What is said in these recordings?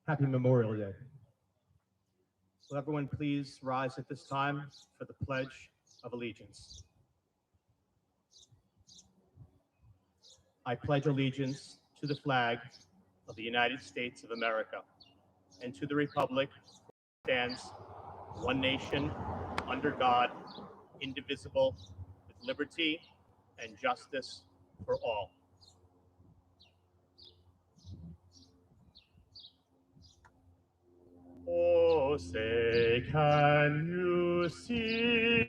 Happy Memorial Day. Will everyone please rise at this time for the Pledge of Allegiance? I pledge allegiance to the flag of the United States of America and to the republic which stands one nation under God, indivisible, with liberty and justice for all. Oh, say, can you see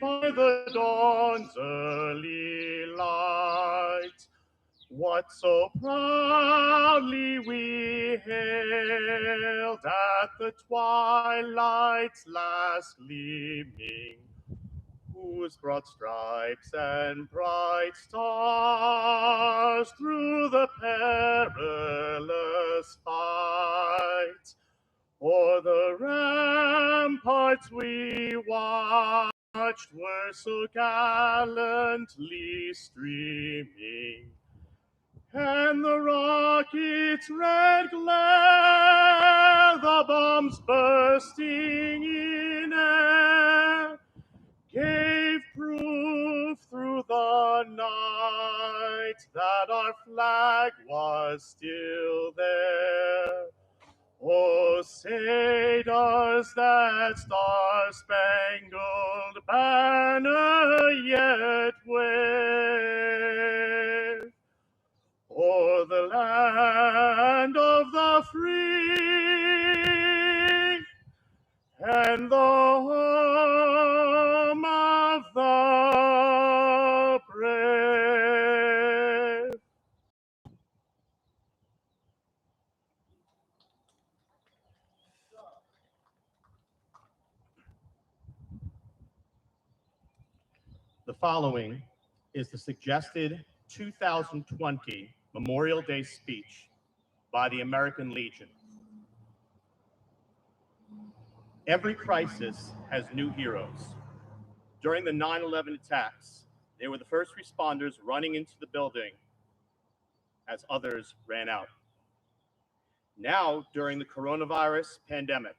by the dawn's early light what so proudly we hailed at the twilight's last gleaming, whose broad stripes and bright stars through the perilous fight o'er the ramparts we watched were so gallantly streaming, and the rocket's red glare, the bombs bursting in air, gave proof through the night that our flag was still there. Oh, say does that star-spangled banner yet wave o'er the land of the free and the home of the brave? The following is the suggested 2020 Memorial Day speech by the American Legion. Every crisis has new heroes. During the 9/11 attacks, they were the first responders running into the building as others ran out. Now, during the coronavirus pandemic,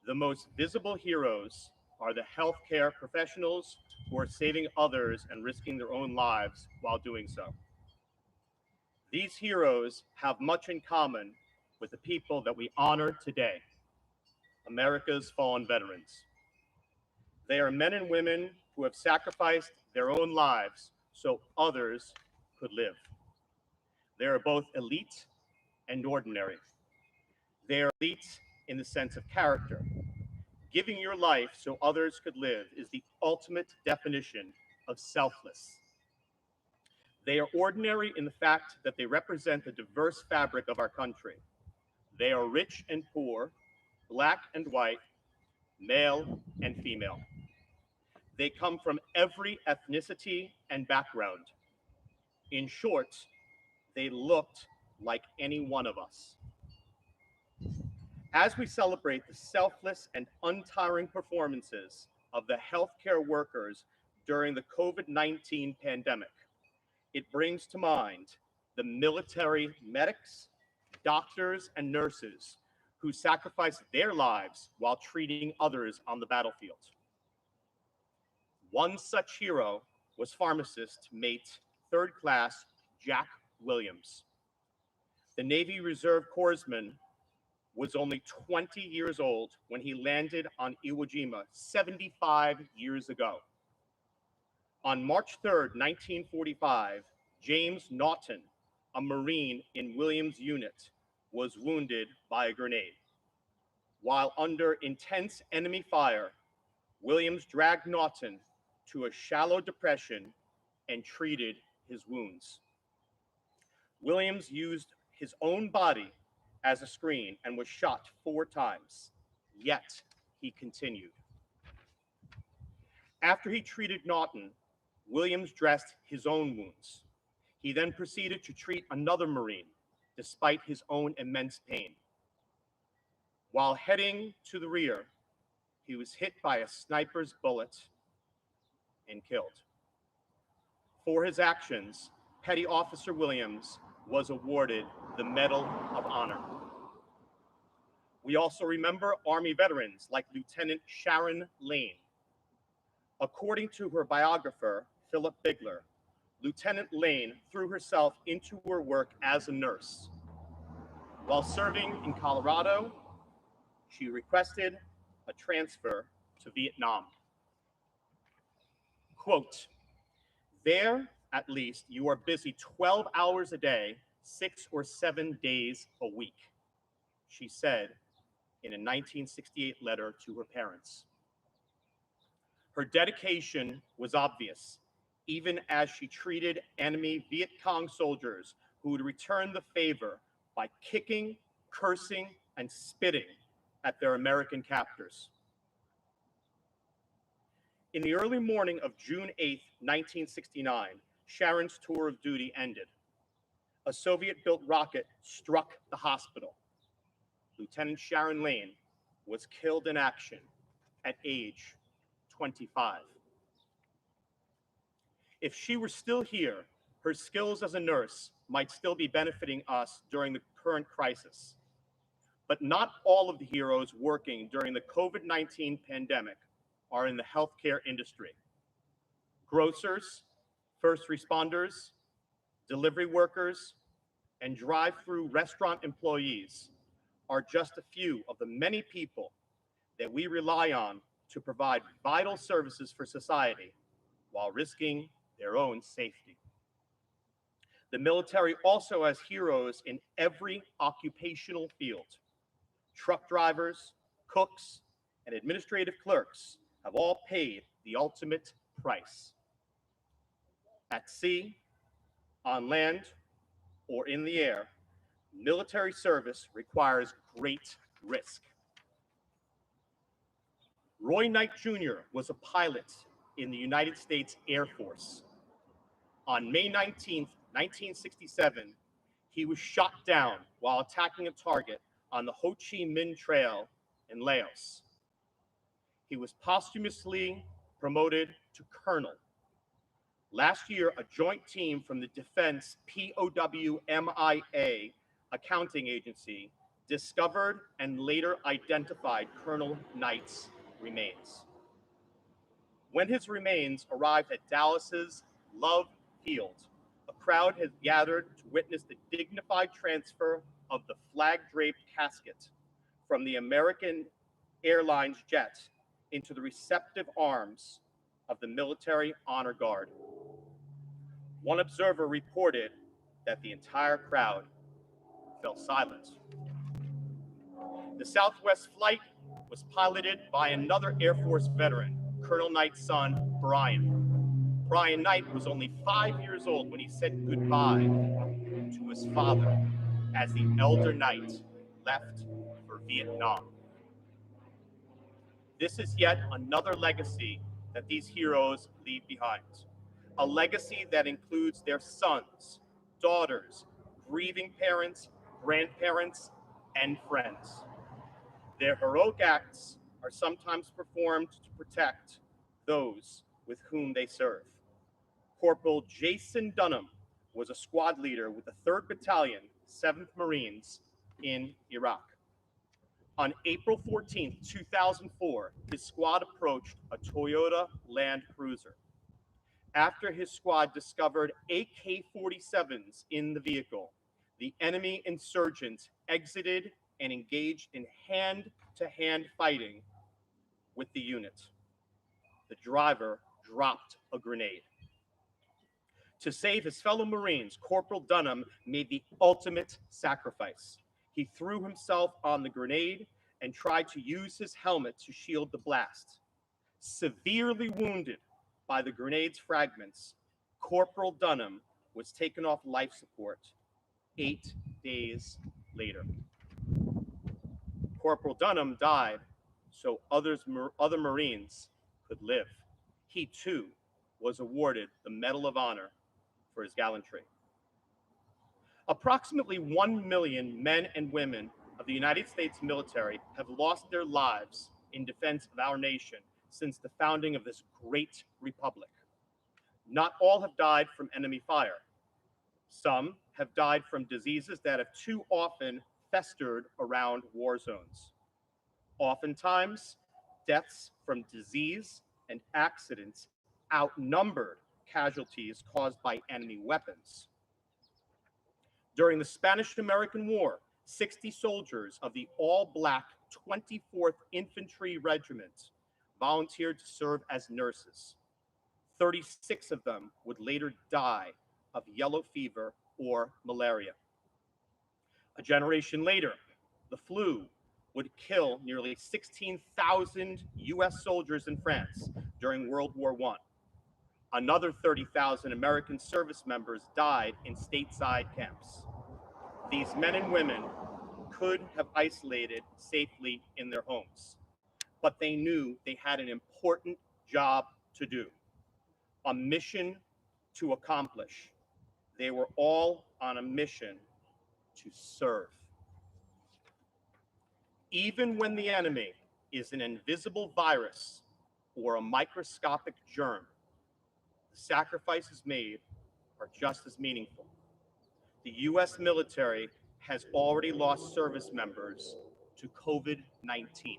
the most visible heroes are the healthcare professionals who are saving others and risking their own lives while doing so. These heroes have much in common with the people that we honor today, America's fallen veterans. They are men and women who have sacrificed their own lives so others could live. They are both elite and ordinary. They are elite in the sense of character. Giving your life so others could live is the ultimate definition of selfless. They are ordinary in the fact that they represent the diverse fabric of our country. They are rich and poor, black and white, male and female. They come from every ethnicity and background. In short, they looked like any one of us. As we celebrate the selfless and untiring performances of the healthcare workers during the COVID-19 pandemic, it brings to mind the military medics, doctors, and nurses who sacrificed their lives while treating others on the battlefield. One such hero was pharmacist mate third class Jack Williams. The Navy Reserve Corpsman was only 20 years old when he landed on Iwo Jima 75 years ago. On March 3rd, 1945, James Naughton, a Marine in Williams' unit, was wounded by a grenade. While under intense enemy fire, Williams dragged Naughton to a shallow depression and treated his wounds. Williams used his own body as a screen and was shot 4 times, yet he continued. After he treated Naughton, Williams dressed his own wounds. He then proceeded to treat another Marine, despite his own immense pain. While heading to the rear, he was hit by a sniper's bullet and killed. For his actions, Petty Officer Williams was awarded the Medal of Honor. We also remember Army veterans like Lieutenant Sharon Lane. According to her biographer, Philip Bigler, Lieutenant Lane threw herself into her work as a nurse. While serving in Colorado, she requested a transfer to Vietnam. Quote, "There, at least, you are busy 12 hours a day, 6 or 7 days a week," she said in a 1968 letter to her parents. Her dedication was obvious, even as she treated enemy Viet Cong soldiers who would return the favor by kicking, cursing, and spitting at their American captors. In the early morning of June 8, 1969, Sharon's tour of duty ended. A Soviet-built rocket struck the hospital. Lieutenant Sharon Lane was killed in action at age 25. If she were still here, her skills as a nurse might still be benefiting us during the current crisis. But not all of the heroes working during the COVID-19 pandemic are in the healthcare industry. Grocers, first responders, delivery workers, and drive-through restaurant employees are just a few of the many people that we rely on to provide vital services for society while risking their own safety. The military also has heroes in every occupational field. Truck drivers, cooks, and administrative clerks have all paid the ultimate price. At sea, on land, or in the air, military service requires great risk. Roy Knight Jr. was a pilot in the United States Air Force. On May 19, 1967, he was shot down while attacking a target on the Ho Chi Minh Trail in Laos. He was posthumously promoted to colonel. Last year, a joint team from the Defense POWMIA accounting agency discovered and later identified Colonel Knight's remains. When his remains arrived at Dallas's Love Field, a crowd had gathered to witness the dignified transfer of the flag-draped casket from the American Airlines jet into the receptive arms of the Military Honor Guard. One observer reported that the entire crowd fell silent. The Southwest flight was piloted by another Air Force veteran, Colonel Knight's son, Brian. Brian Knight was only 5 years old when he said goodbye to his father as the elder Knight left for Vietnam. This is yet another legacy that these heroes leave behind. A legacy that includes their sons, daughters, grieving parents, grandparents, and friends. Their heroic acts are sometimes performed to protect those with whom they serve. Corporal Jason Dunham was a squad leader with the 3rd Battalion, 7th Marines in Iraq. On April 14, 2004, his squad approached a Toyota Land Cruiser. After his squad discovered AK-47s in the vehicle, the enemy insurgents exited and engaged in hand-to-hand fighting with the unit. The driver dropped a grenade. To save his fellow Marines, Corporal Dunham made the ultimate sacrifice. He threw himself on the grenade and tried to use his helmet to shield the blast. Severely wounded by the grenade's fragments, Corporal Dunham was taken off life support 8 days later. Corporal Dunham died so other Marines could live. He too was awarded the Medal of Honor for his gallantry. Approximately 1 million men and women of the United States military have lost their lives in defense of our nation since the founding of this great republic. Not all have died from enemy fire. Some have died from diseases that have too often festered around war zones. Oftentimes, deaths from disease and accidents outnumbered casualties caused by enemy weapons. During the Spanish-American War, 60 soldiers of the all-black 24th Infantry Regiment volunteered to serve as nurses. 36 of them would later die of yellow fever or malaria. A generation later, the flu would kill nearly 16,000 US soldiers in France during World War I. Another 30,000 American service members died in stateside camps. These men and women could have isolated safely in their homes, but they knew they had an important job to do, a mission to accomplish. They were all on a mission to serve. Even when the enemy is an invisible virus or a microscopic germ, the sacrifices made are just as meaningful. The US military has already lost service members to COVID-19.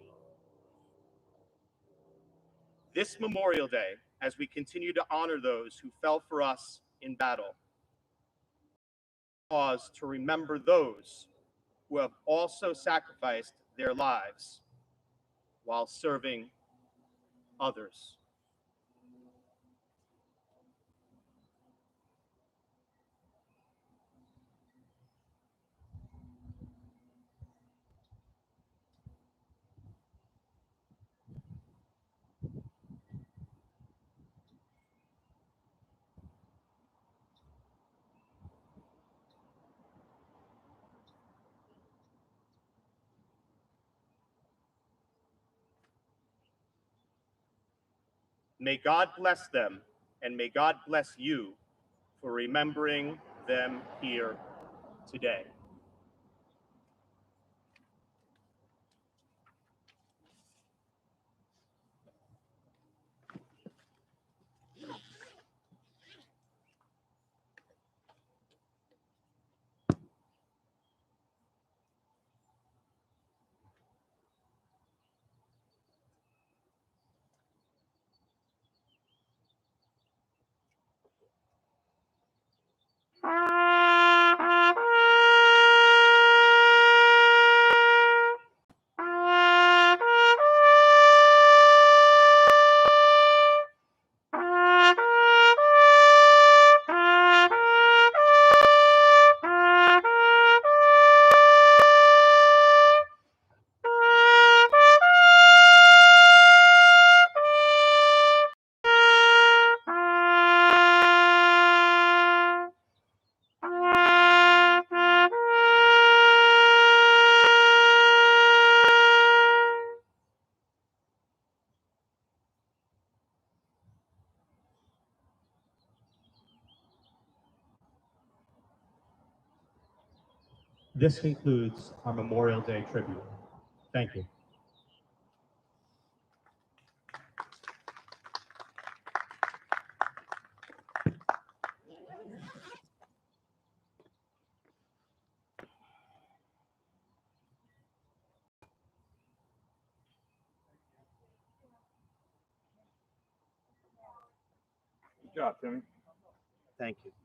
This Memorial Day, as we continue to honor those who fell for us in battle, pause to remember those who have also sacrificed their lives while serving others. May God bless them, and may God bless you for remembering them here today. This concludes our Memorial Day tribute. Thank you. Good job, Timmy. Thank you.